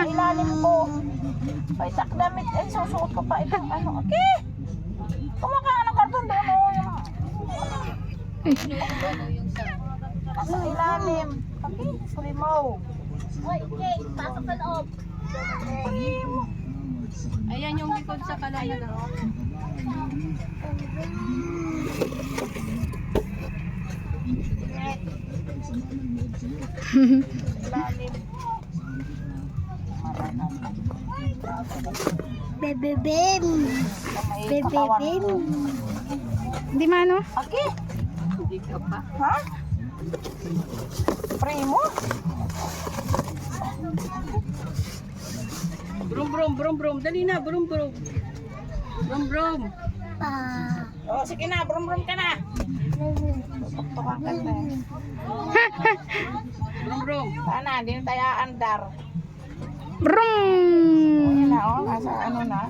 Sa ilalim ko. Ay, takdamit. Ay, susuot ko pa itong ano. Okay. Kumakain ng karton doon. Sa ilalim. Okay, primo. Oy, okay. Pasok sa loob. Primo. Ayan yung likod sa kanan na. Ilalim. Bebe bim. Bebe bim. Di mano? Okay. Hindi ka pa. Ha? Primo? Brum brum brum brum. Dali na, brum brum. Brum brum. Oh, sige na, brum-brum ka na. Tuktukan ka na. Brum brum. Sana, hindi na tayo aandar. Brum. Ayan na, oh, nasa ano na.